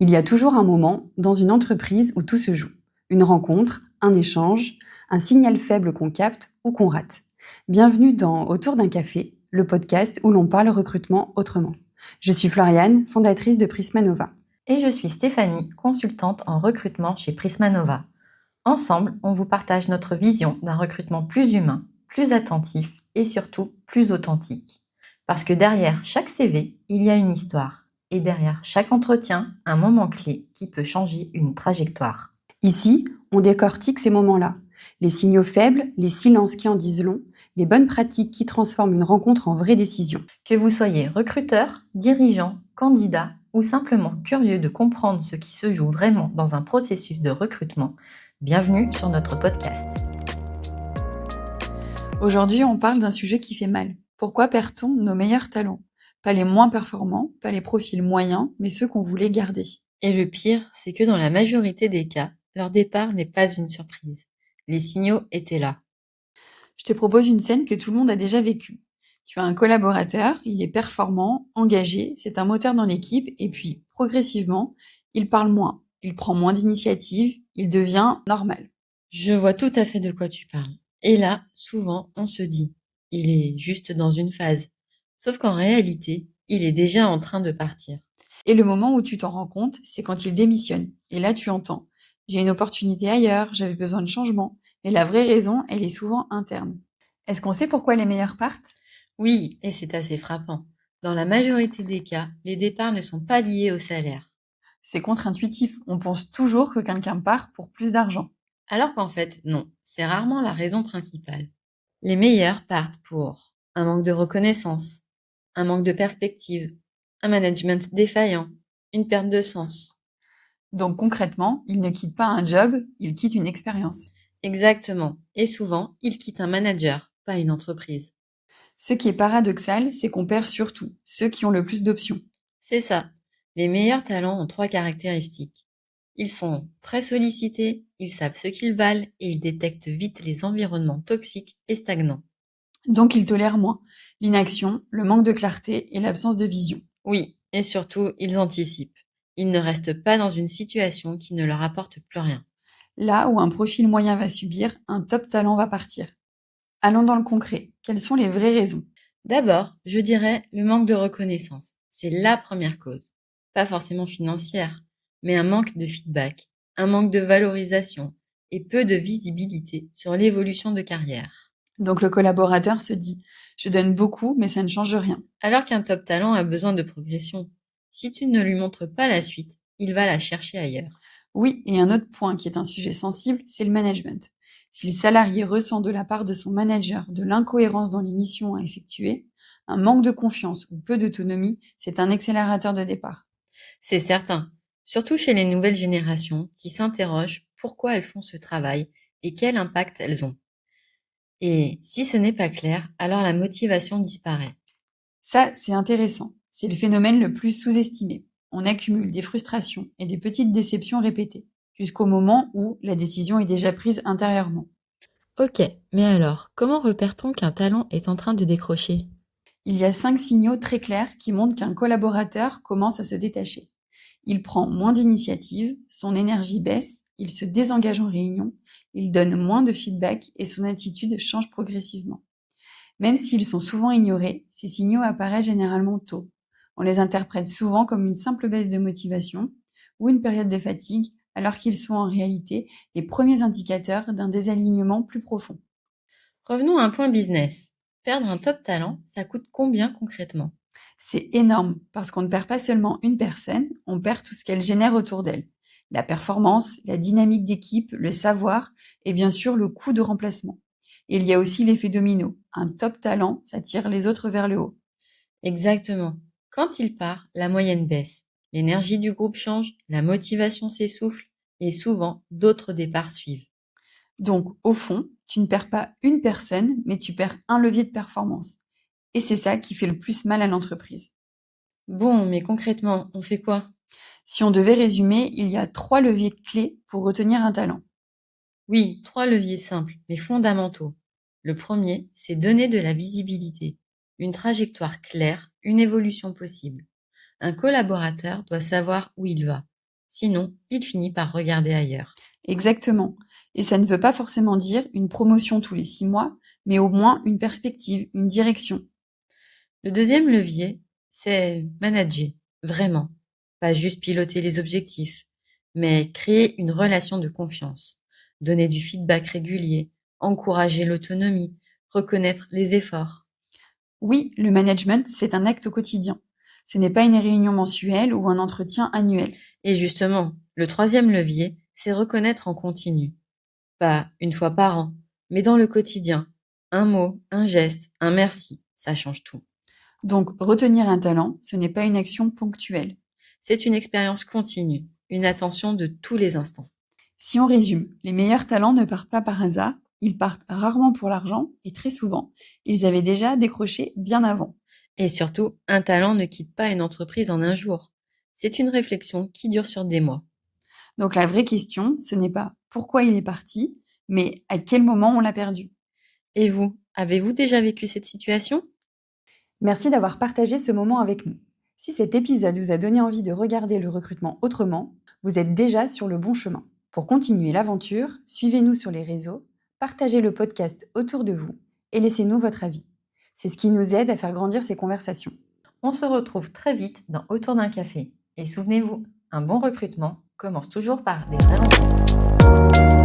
Il y a toujours un moment dans une entreprise où tout se joue. Une rencontre, un échange, un signal faible qu'on capte ou qu'on rate. Bienvenue dans Autour d'un café, le podcast où l'on parle recrutement autrement. Je suis Floriane, fondatrice de Prisma Nova. Et je suis Stéphanie, consultante en recrutement chez Prisma Nova. Ensemble, on vous partage notre vision d'un recrutement plus humain, plus attentif et surtout plus authentique. Parce que derrière chaque CV, il y a une histoire. Et derrière chaque entretien, un moment clé qui peut changer une trajectoire. Ici, on décortique ces moments-là. Les signaux faibles, les silences qui en disent long, les bonnes pratiques qui transforment une rencontre en vraie décision. Que vous soyez recruteur, dirigeant, candidat ou simplement curieux de comprendre ce qui se joue vraiment dans un processus de recrutement, bienvenue sur notre podcast. Aujourd'hui, on parle d'un sujet qui fait mal. Pourquoi perd-on nos meilleurs talents ? Pas les moins performants, pas les profils moyens, mais ceux qu'on voulait garder. Et le pire, c'est que dans la majorité des cas, leur départ n'est pas une surprise. Les signaux étaient là. Je te propose une scène que tout le monde a déjà vécue. Tu as un collaborateur, il est performant, engagé, c'est un moteur dans l'équipe, et puis, progressivement, il parle moins, il prend moins d'initiative, il devient normal. Je vois tout à fait de quoi tu parles. Et là, souvent, on se dit, il est juste dans une phase. Sauf qu'en réalité, il est déjà en train de partir. Et le moment où tu t'en rends compte, c'est quand il démissionne. Et là, tu entends, j'ai une opportunité ailleurs, j'avais besoin de changement. Mais la vraie raison, elle est souvent interne. Est-ce qu'on sait pourquoi les meilleurs partent ? Oui, et c'est assez frappant. Dans la majorité des cas, les départs ne sont pas liés au salaire. C'est contre-intuitif, on pense toujours que quelqu'un part pour plus d'argent. Alors qu'en fait, non, c'est rarement la raison principale. Les meilleurs partent pour un manque de reconnaissance, un manque de perspective, un management défaillant, une perte de sens. Donc concrètement, il ne quitte pas un job, il quitte une expérience. Exactement. Et souvent, ils quittent un manager, pas une entreprise. Ce qui est paradoxal, c'est qu'on perd surtout ceux qui ont le plus d'options. C'est ça. Les meilleurs talents ont 3 caractéristiques. Ils sont très sollicités, ils savent ce qu'ils valent et ils détectent vite les environnements toxiques et stagnants. Donc ils tolèrent moins l'inaction, le manque de clarté et l'absence de vision. Oui, et surtout, ils anticipent. Ils ne restent pas dans une situation qui ne leur apporte plus rien. Là où un profil moyen va subir, un top talent va partir. Allons dans le concret. Quelles sont les vraies raisons ? D'abord, je dirais le manque de reconnaissance. C'est la première cause. Pas forcément financière, mais un manque de feedback, un manque de valorisation et peu de visibilité sur l'évolution de carrière. Donc le collaborateur se dit, je donne beaucoup, mais ça ne change rien. Alors qu'un top talent a besoin de progression. Si tu ne lui montres pas la suite, il va la chercher ailleurs. Oui, et un autre point qui est un sujet sensible, c'est le management. Si le salarié ressent de la part de son manager de l'incohérence dans les missions à effectuer, un manque de confiance ou peu d'autonomie, c'est un accélérateur de départ. C'est certain, surtout chez les nouvelles générations qui s'interrogent pourquoi elles font ce travail et quel impact elles ont. Et si ce n'est pas clair, alors la motivation disparaît. Ça, c'est intéressant. C'est le phénomène le plus sous-estimé. On accumule des frustrations et des petites déceptions répétées, jusqu'au moment où la décision est déjà prise intérieurement. Ok, mais alors, comment repère-t-on qu'un talent est en train de décrocher ? Il y a 5 signaux très clairs qui montrent qu'un collaborateur commence à se détacher. Il prend moins d'initiative, son énergie baisse, il se désengage en réunion, il donne moins de feedback et son attitude change progressivement. Même s'ils sont souvent ignorés, ces signaux apparaissent généralement tôt. On les interprète souvent comme une simple baisse de motivation ou une période de fatigue, alors qu'ils sont en réalité les premiers indicateurs d'un désalignement plus profond. Revenons à un point business. Perdre un top talent, ça coûte combien concrètement ? C'est énorme parce qu'on ne perd pas seulement une personne, on perd tout ce qu'elle génère autour d'elle. La performance, la dynamique d'équipe, le savoir et bien sûr le coût de remplacement. Et il y a aussi l'effet domino. Un top talent, ça tire les autres vers le haut. Exactement. Quand il part, la moyenne baisse. L'énergie du groupe change, la motivation s'essouffle et souvent d'autres départs suivent. Donc, au fond, tu ne perds pas une personne, mais tu perds un levier de performance. Et c'est ça qui fait le plus mal à l'entreprise. Bon, mais concrètement, on fait quoi ? Si on devait résumer, il y a 3 leviers clés pour retenir un talent. Oui, 3 leviers simples, mais fondamentaux. Le premier, c'est donner de la visibilité, une trajectoire claire, une évolution possible. Un collaborateur doit savoir où il va. Sinon, il finit par regarder ailleurs. Exactement. Et ça ne veut pas forcément dire une promotion tous les 6 mois, mais au moins une perspective, une direction. Le deuxième levier, c'est manager, vraiment. Pas juste piloter les objectifs, mais créer une relation de confiance, donner du feedback régulier, encourager l'autonomie, reconnaître les efforts. Oui, le management, c'est un acte au quotidien. Ce n'est pas une réunion mensuelle ou un entretien annuel. Et justement, le troisième levier, c'est reconnaître en continu. Pas une fois par an, mais dans le quotidien. Un mot, un geste, un merci, ça change tout. Donc, retenir un talent, ce n'est pas une action ponctuelle. C'est une expérience continue, une attention de tous les instants. Si on résume, les meilleurs talents ne partent pas par hasard, ils partent rarement pour l'argent et très souvent, ils avaient déjà décroché bien avant. Et surtout, un talent ne quitte pas une entreprise en un jour. C'est une réflexion qui dure sur des mois. Donc la vraie question, ce n'est pas pourquoi il est parti, mais à quel moment on l'a perdu. Et vous, avez-vous déjà vécu cette situation? Merci d'avoir partagé ce moment avec nous. Si cet épisode vous a donné envie de regarder le recrutement autrement, vous êtes déjà sur le bon chemin. Pour continuer l'aventure, suivez-nous sur les réseaux, partagez le podcast autour de vous et laissez-nous votre avis. C'est ce qui nous aide à faire grandir ces conversations. On se retrouve très vite dans Autour d'un café. Et souvenez-vous, un bon recrutement commence toujours par des vraies rencontres.